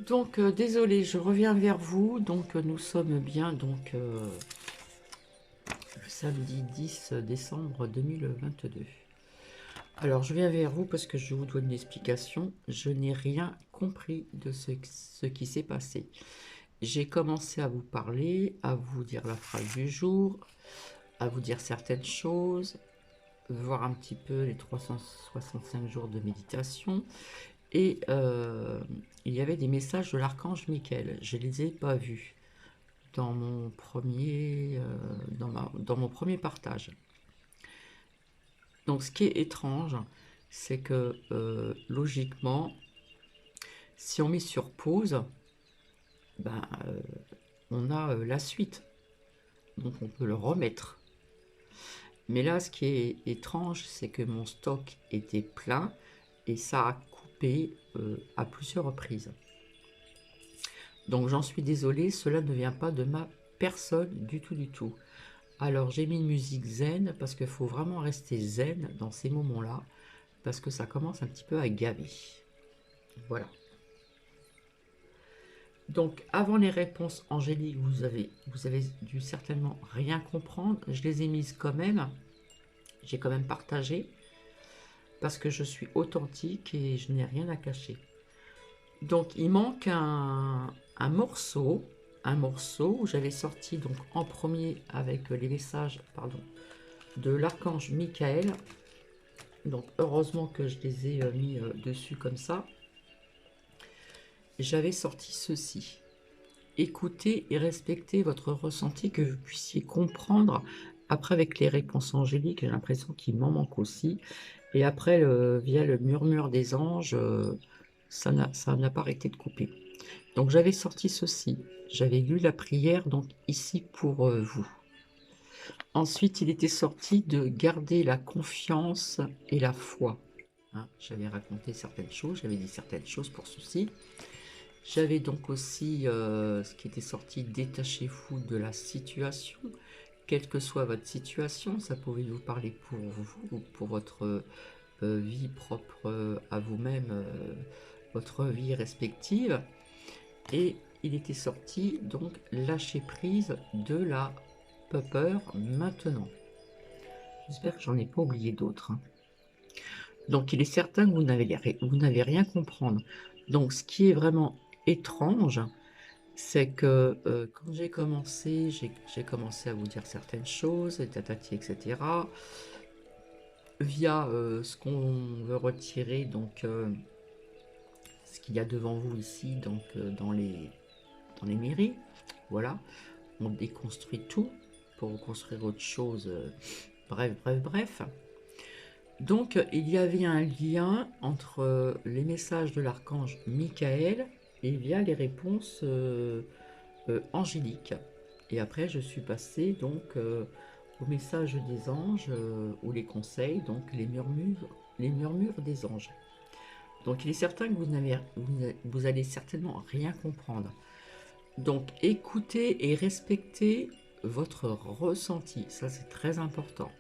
Donc, désolé, je reviens vers vous. Donc, nous sommes bien le samedi 10 décembre 2022. Alors, je viens vers vous parce que je vous dois une explication. Je n'ai rien compris de ce qui s'est passé. J'ai commencé à vous parler, à vous dire la phrase du jour, à vous dire certaines choses, voir un petit peu les 365 jours de méditation. Et il y avait des messages de l'archange Michael. Je ne les ai pas vus dans mon premier, dans mon premier partage. Donc ce qui est étrange, c'est que logiquement, si on met sur pause, ben, on a la suite. Donc on peut le remettre. Mais là, ce qui est étrange, c'est que mon stock était plein et ça a coupé à plusieurs reprises. Donc j'en suis désolée, cela ne vient pas de ma personne du tout du tout. Alors j'ai mis une musique zen parce qu'il faut vraiment rester zen dans ces moments-là parce que ça commence un petit peu à gaver. Voilà. Donc avant les réponses angéliques, vous avez dû certainement rien comprendre. Je les ai mises quand même. J'ai quand même partagé parce que je suis authentique et je n'ai rien à cacher. Donc il manque un morceau où j'avais sorti donc en premier avec les messages de l'archange Michael. Donc heureusement que je les ai mis dessus comme ça. J'avais sorti ceci. Écoutez et respectez votre ressenti, que vous puissiez comprendre. Après avec les réponses angéliques, j'ai l'impression qu'il m'en manque aussi. Et après via le murmure des anges, ça n'a pas arrêté de couper. Donc j'avais sorti ceci. J'avais lu la prière donc ici pour vous. Ensuite, il était sorti de garder la confiance et la foi. Hein, j'avais raconté certaines choses, j'avais dit certaines choses pour ceci. J'avais donc aussi ce qui était sorti, détachez-vous de la situation, quelle que soit votre situation, ça pouvait vous parler pour vous ou pour votre vie propre à vous-même, votre vie respective. Et il était sorti donc lâcher prise de la peur maintenant. J'espère que j'en ai pas oublié d'autres. Hein. Donc il est certain que vous n'avez rien comprendre. Donc ce qui est vraiment étrange, c'est que quand j'ai commencé à vous dire certaines choses, et tatati, etc., via ce qu'on veut retirer, donc ce qu'il y a devant vous ici, donc dans les mairies, voilà, on déconstruit tout pour reconstruire autre chose, bref. Donc il y avait un lien entre les messages de l'archange Michael et via les réponses angéliques. Et après je suis passée donc au message des anges ou les conseils, donc les murmures des anges. Donc il est certain que vous allez certainement rien comprendre. Donc écoutez et respectez votre ressenti, ça c'est très important.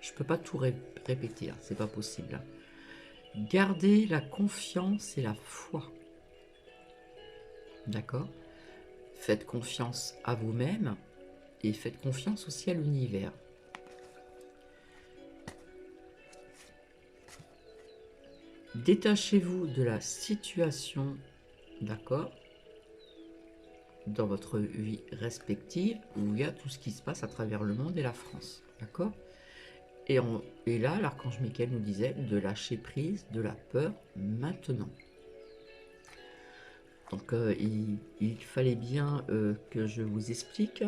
Je ne peux pas tout répéter, hein, c'est pas possible. Gardez la confiance et la foi. D'accord? Faites confiance à vous-même et faites confiance aussi à l'univers. Détachez-vous de la situation, d'accord, dans votre vie respective où il y a tout ce qui se passe à travers le monde et la France, d'accord? Et là, l'archange Michael nous disait de lâcher prise de la peur maintenant. Donc il fallait bien que je vous explique.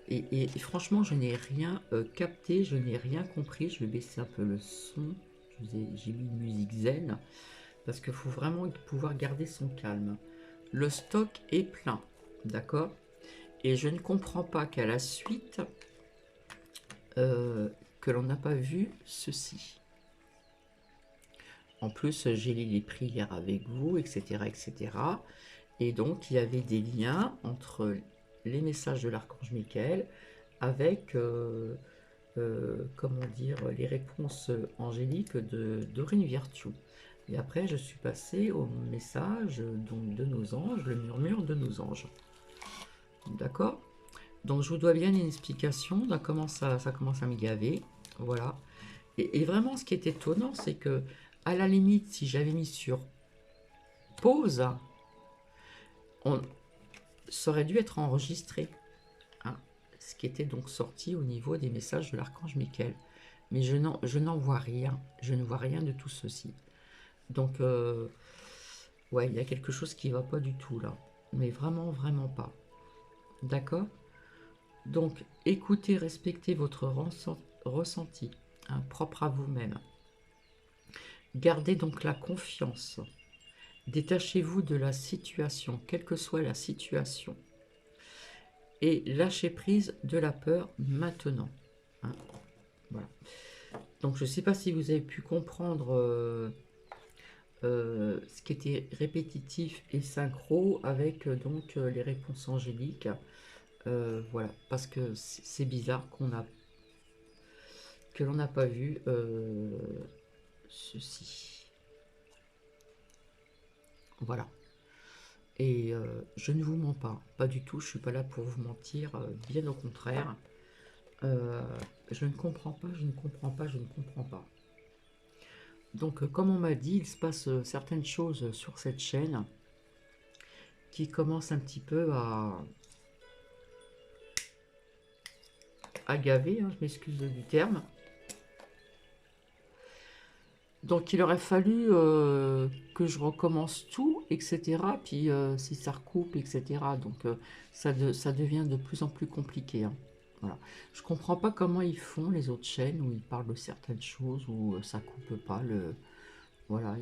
Et franchement, je n'ai rien capté, je n'ai rien compris. Je vais baisser un peu le son. J'ai mis une musique zen parce qu'il faut vraiment pouvoir garder son calme. Le stock est plein, d'accord? Et je ne comprends pas qu'à la suite, que l'on n'a pas vu ceci. En plus, j'ai lu les prières avec vous, etc., etc. Et donc, il y avait des liens entre les messages de l'archange Michael avec, comment dire, les réponses angéliques de Dorine Virtue. Et après, je suis passée au message donc, de nos anges, le murmure de nos anges. D'accord? Donc, je vous dois bien une explication de comment ça commence à me gaver. Voilà. Et vraiment, ce qui est étonnant, c'est que, à la limite, si j'avais mis sur pause, ça aurait dû être enregistré. Hein, ce qui était donc sorti au niveau des messages de l'archange Michael. Mais je n'en vois rien. Je ne vois rien de tout ceci. Donc, ouais, il y a quelque chose qui ne va pas du tout là. Mais vraiment, vraiment pas. D'accord? Donc, écoutez, respectez votre ressenti, hein, propre à vous-même. Gardez donc la confiance. Détachez-vous de la situation, quelle que soit la situation. Et lâchez prise de la peur maintenant. Hein, voilà. Donc, je ne sais pas si vous avez pu comprendre ce qui était répétitif et synchro avec donc les réponses angéliques. Voilà, parce que c'est bizarre que l'on n'a pas vu ceci. Voilà. Et je ne vous mens pas, pas du tout, je ne suis pas là pour vous mentir, bien au contraire. Je ne comprends pas, je ne comprends pas, je ne comprends pas. Donc, comme on m'a dit, il se passe certaines choses sur cette chaîne qui commencent un petit peu à gaver, hein, je m'excuse du terme. Donc il aurait fallu que je recommence tout, etc. Puis si ça recoupe, etc. Donc ça devient de plus en plus compliqué. Hein. Voilà. Je comprends pas comment ils font les autres chaînes où ils parlent de certaines choses où ça coupe pas. Voilà.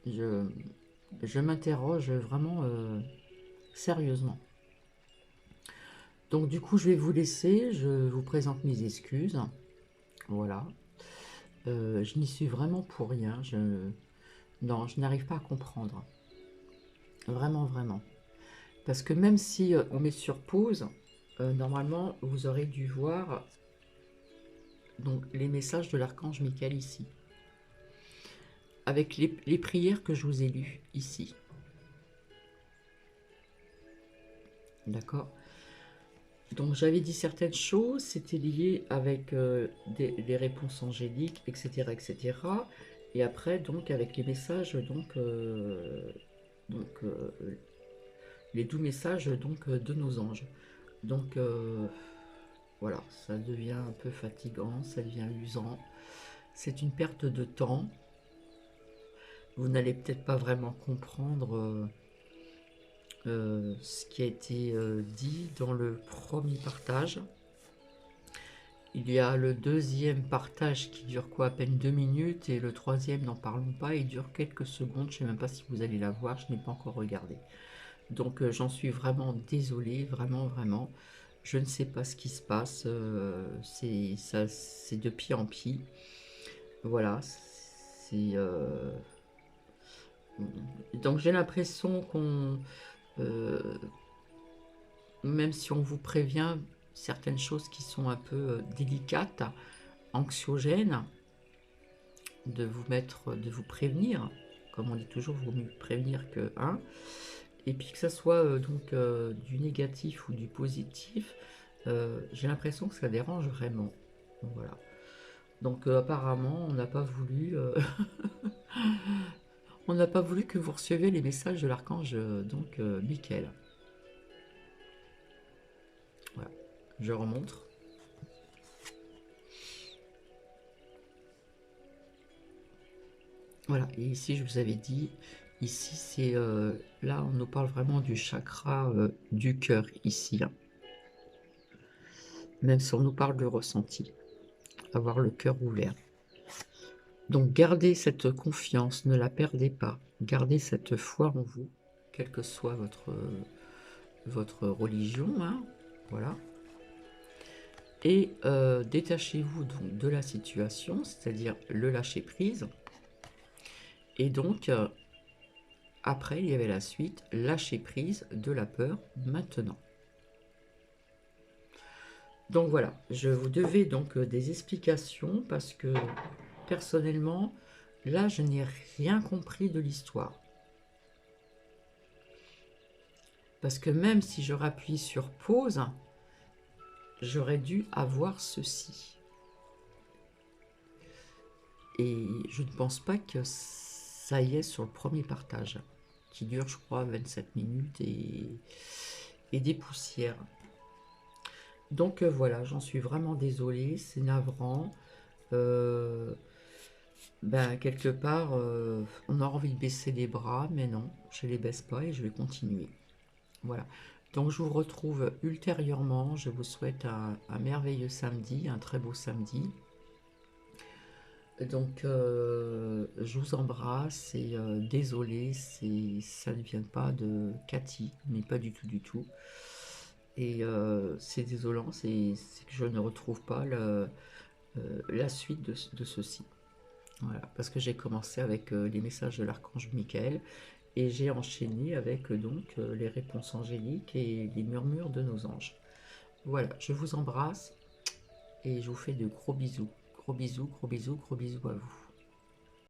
Je m'interroge vraiment sérieusement. Donc du coup je vais vous laisser. Je vous présente mes excuses. Voilà. Je n'y suis vraiment pour rien. Non, je n'arrive pas à comprendre. Vraiment, vraiment. Parce que même si on met sur pause, normalement, vous aurez dû voir donc, les messages de l'archange Michael ici. Avec les prières que je vous ai lues ici. D'accord? Donc j'avais dit certaines choses, c'était lié avec des réponses angéliques, etc., etc. Et après, donc, avec les messages, les doux messages donc, de nos anges. Donc, voilà, ça devient un peu fatigant, ça devient usant. C'est une perte de temps. Vous n'allez peut-être pas vraiment comprendre ce qui a été dit dans le premier partage. Il y a le deuxième partage qui dure quoi, à peine 2 minutes, et le troisième, n'en parlons pas, il dure quelques secondes. Je ne sais même pas si vous allez la voir, je n'ai pas encore regardé. Donc j'en suis vraiment désolée, vraiment, vraiment. Je ne sais pas ce qui se passe, c'est de pire en pire. Voilà, c'est... Donc j'ai l'impression qu'on... même si on vous prévient certaines choses qui sont un peu délicates, anxiogènes, de vous prévenir, comme on dit toujours, vaut mieux prévenir que un. Et puis que ça soit donc du négatif ou du positif, j'ai l'impression que ça dérange vraiment. Donc, voilà. Donc apparemment, on n'a pas voulu, on n'a pas voulu que vous receviez les messages de l'archange donc Michael. Voilà. Je remontre. Voilà, et ici je vous avais dit, ici c'est là on nous parle vraiment du chakra du cœur ici, hein. Même si on nous parle de ressenti, avoir le cœur ouvert. Donc gardez cette confiance, ne la perdez pas, gardez cette foi en vous, quelle que soit votre religion, hein, voilà. Et détachez-vous donc de la situation, c'est-à-dire le lâcher prise. Et donc après, il y avait la suite, lâcher prise de la peur maintenant. Donc voilà, je vous devais donc des explications parce que personnellement, là, je n'ai rien compris de l'histoire. Parce que même si je rappuie sur pause, j'aurais dû avoir ceci. Et je ne pense pas que ça y est sur le premier partage, qui dure, je crois, 27 minutes et des poussières. Donc voilà, j'en suis vraiment désolée, c'est navrant. Euh, ben, quelque part, on a envie de baisser les bras, mais non, je les baisse pas et je vais continuer. Voilà. Donc je vous retrouve ultérieurement. Je vous souhaite un merveilleux samedi, un très beau samedi. Donc je vous embrasse et désolé, ça ne vient pas de Cathy, mais pas du tout du tout. Et c'est désolant, c'est que je ne retrouve pas la suite de ceci. Voilà, parce que j'ai commencé avec les messages de l'archange Michael et j'ai enchaîné avec les réponses angéliques et les murmures de nos anges. Voilà, je vous embrasse et je vous fais de gros bisous. Gros bisous, gros bisous, gros bisous à vous.